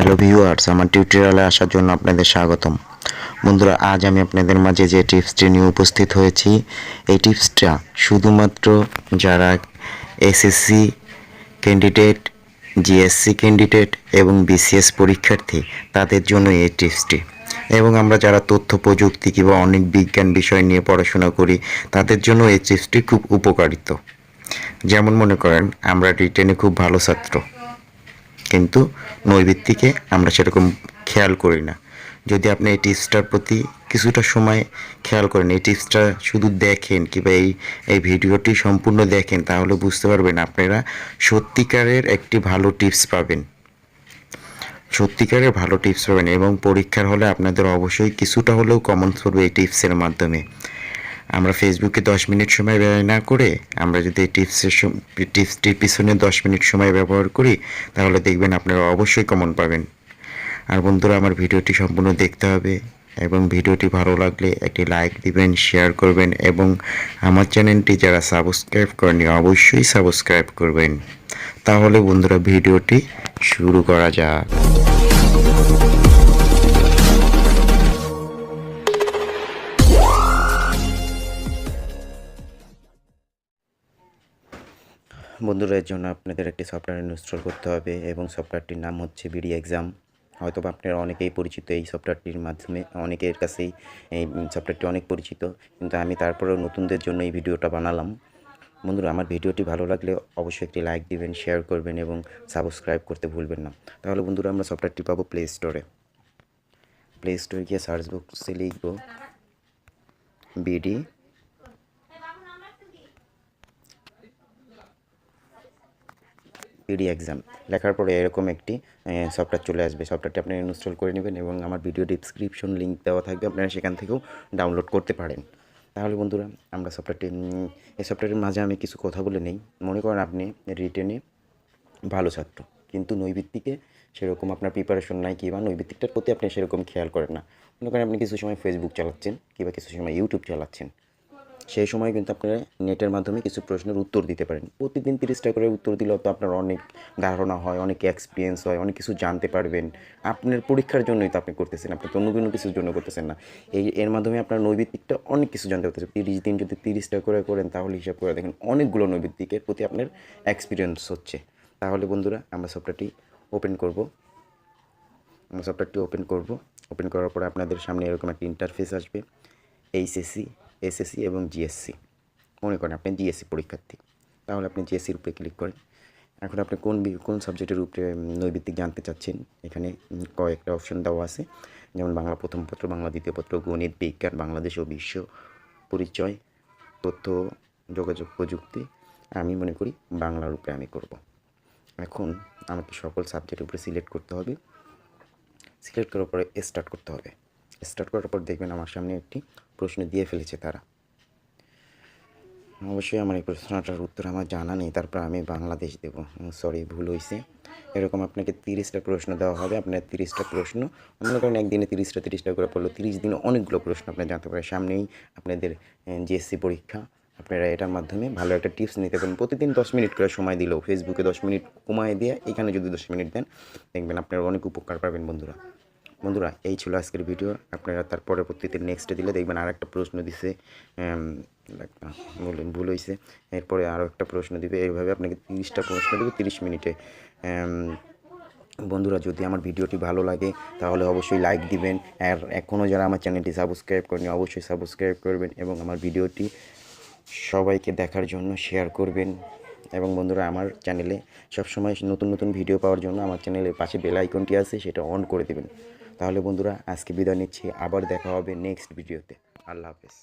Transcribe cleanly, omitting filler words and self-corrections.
Hello viewers, আমার টিউটোরিয়ালে আসার জন্য আপনাদের স্বাগতম। বন্ধুরা, আজ আমি আপনাদের মাঝে যে টিপসটি নিয়ে উপস্থিত হয়েছি, এই টিপসটা শুধুমাত্র যারা এসএসসি ক্যান্ডিডেট, জিএসসি ক্যান্ডিডেট এবং বিসিএস পরীক্ষার্থী তাদের জন্য এই টিপসটি। এবং আমরা যারা তথ্য প্রযুক্তি কিংবা অনেক বিজ্ঞান বিষয় নিয়ে পড়াশোনা করি তাদের জন্য এই টিপসটি খুব উপকারিত। যেমন মনে করেন, আমরা রিটেনে খুব ভালো ছাত্র, কিন্তু নৈর্ব্যক্তিকে আমরা সেরকম খেয়াল করি না। যদি আপনি এই টিপসটার প্রতি কিছুটা সময় খেয়াল করেন, এই টিপসটা শুধু দেখেন কিংবা এই ভিডিওটি সম্পূর্ণ দেখেন, তাহলে বুঝতে পারবেন আপনারা সত্যিকারের একটি ভালো টিপস পাবেন, সত্যিকারের ভালো টিপস পাবেন। এবং পরীক্ষার হলে আপনাদের অবশ্যই কিছুটা হলেও কমন করবে এই টিপসের মাধ্যমে। আমরা ফেসবুকে 10 মিনিট সময় ব্যয় না করে আমরা যদি এই টিপসটির পিছনে 10 মিনিট সময় ব্যবহার করি, তাহলে দেখবেন আপনারা অবশ্যই কমন পাবেন। আর বন্ধুরা, আমার ভিডিওটি সম্পূর্ণ দেখতে হবে এবং ভিডিওটি ভালো লাগলে একটি লাইক দিবেন, শেয়ার করবেন এবং আমার চ্যানেলটি যারা সাবস্ক্রাইব করেনি অবশ্যই সাবস্ক্রাইব করবেন। তাহলে বন্ধুরা, ভিডিওটি শুরু করা যাক। বন্ধুরা, এর জন্য আপনাদের একটি সফটওয়্যার ইনস্টল করতে হবে এবং সফটওয়্যারটির নাম হচ্ছে বিডি এক্সাম। হয়তো আপনারা অনেকেই পরিচিত এই সফটওয়্যারটির মাধ্যমে, অনেকের কাছেই এই সফটওয়্যারটি অনেক পরিচিত, কিন্তু আমি তারপরেও নতুনদের জন্য এই ভিডিওটা বানালাম। বন্ধুরা, আমার ভিডিওটি ভালো লাগলে অবশ্যই একটি লাইক দিবেন, শেয়ার করবেন এবং সাবস্ক্রাইব করতে ভুলবেন না। তাহলে বন্ধুরা, আমরা সফটওয়্যারটি পাবো প্লে স্টোরে গিয়ে সার্চ বক্সে লিখব বিডি এক্সাম। লেখার পরে এরকম একটি সফটওয়্যার চলে আসবে। সফটওয়্যারটি আপনি ইনস্টল করে নেবেন এবং আমার ভিডিও ডিসক্রিপশন লিঙ্ক দেওয়া থাকবে, আপনারা সেখান থেকেও ডাউনলোড করতে পারেন। তাহলে বন্ধুরা, আমরা এই সফটওয়্যারের মাঝে আমি কিছু কথা বলে নেই। মনে করেন আপনি রিটেনে ভালো ছাত্র, কিন্তু নৈর্ব্যক্তিকে সেরকম আপনার প্রিপারেশন নাই কিংবা নৈর্ব্যক্তিকটার প্রতি আপনি সেরকম খেয়াল করেন না। মনে করেন আপনি কিছু সময় ফেসবুক চালাচ্ছেন কিংবা কিছু সময় ইউটিউব চালাচ্ছেন, সেই সময় কিন্তু আপনারা নেটের মাধ্যমে কিছু প্রশ্নের উত্তর দিতে পারেন। প্রতিদিন 30টা করে উত্তর দিলেও তো আপনার অনেক ধারণা হয়, অনেক এক্সপিরিয়েন্স হয়, অনেক কিছু জানতে পারবেন। আপনার পরীক্ষার জন্যই তো আপনি করতেছেন, আপনি তো অন্য কোনো কিছুর জন্য করতেছেন না। এর মাধ্যমে আপনার নৈর্ব্যক্তিকটা অনেক কিছু জানতে পারতেছে। 30 দিন যদি 30টা করে করেন, তাহলে হিসাব করে দেখেন অনেকগুলো নৈর্ব্যক্তিকের প্রতি আপনার এক্সপিরিয়েন্স হচ্ছে। তাহলে বন্ধুরা, আমরা সফটওয়্যারটি ওপেন করব। ওপেন করার পরে আপনাদের সামনে এরকম একটা ইন্টারফেস আসবে। এইচএসসি, এসএসসি এবং জিএসসি। মনে করেন আপনি জিএসসি পরীক্ষার্থী, তাহলে আপনি জিএসসির উপরে ক্লিক করেন। এখন আপনি কোন সাবজেক্টের উপরে নৈর্ব্যক্তিক জানতে চাচ্ছেন, এখানে কয়েকটা অপশন দেওয়া আছে, যেমন বাংলা প্রথম পত্র, বাংলা দ্বিতীয় পত্র, গণিত, বিজ্ঞান, বাংলাদেশ ও বিশ্ব, পরিচয়, তথ্য যোগাযোগ প্রযুক্তি। আমি মনে করি বাংলার উপরে আমি করব। এখন আমাকে সকল সাবজেক্টের উপরে সিলেক্ট করতে হবে। সিলেক্ট করার পরে স্টার্ট করতে হবে। স্টার্ট করার পর দেখবেন আমার সামনে একটি প্রশ্ন দিয়ে ফেলেছে তারা। অবশ্যই আমার এই প্রশ্নটার উত্তর আমার জানা নেই, তারপর আমি বাংলাদেশ দেব। সরি, ভুল হয়েছে। এরকম আপনাকে 30টা প্রশ্ন দেওয়া হবে। আপনার 30টা প্রশ্ন, মনে করেন একদিনে 30টা করে পড়লো, 30 দিনে অনেকগুলো প্রশ্ন আপনার জানতে পারেন। সামনেই আপনাদের জিএসসি পরীক্ষা, আপনারা এটার মাধ্যমে ভালো একটা টিপস নিতে পারেন। প্রতিদিন 10 মিনিট করে সময় দিলেও, ফেসবুকে 10 মিনিট কমায় দিয়ে এখানে যদি 10 মিনিট দেন, দেখবেন আপনারা অনেক উপকার পাবেন। বন্ধুরা, এই ছিল আজকের ভিডিও। আপনারা তার পরবর্তীতে নেক্সটে দিলে দেখবেন আর একটা প্রশ্ন দিছে, ভুল হয়েছে, এরপরে আরও একটা প্রশ্ন দিবে। এইভাবে আপনাকে 30টা প্রশ্ন দেবে 30 মিনিটে। বন্ধুরা, যদি আমার ভিডিওটি ভালো লাগে তাহলে অবশ্যই লাইক দিবেন। আর এখনও যারা আমার চ্যানেলটি সাবস্ক্রাইব করেনি অবশ্যই সাবস্ক্রাইব করবেন এবং আমার ভিডিওটি সবাইকে দেখার জন্য শেয়ার করবেন। এবং বন্ধুরা, আমার চ্যানেলে সবসময় নতুন ভিডিও পাওয়ার জন্য আমার চ্যানেলের পাশে বেল আইকনটি আছে, সেটা অন করে দেবেন। তাহলে বন্ধুরা, আজকে বিদায় নিচ্ছি। আবার দেখা হবে নেক্সট ভিডিওতে। আল্লাহ হাফেজ।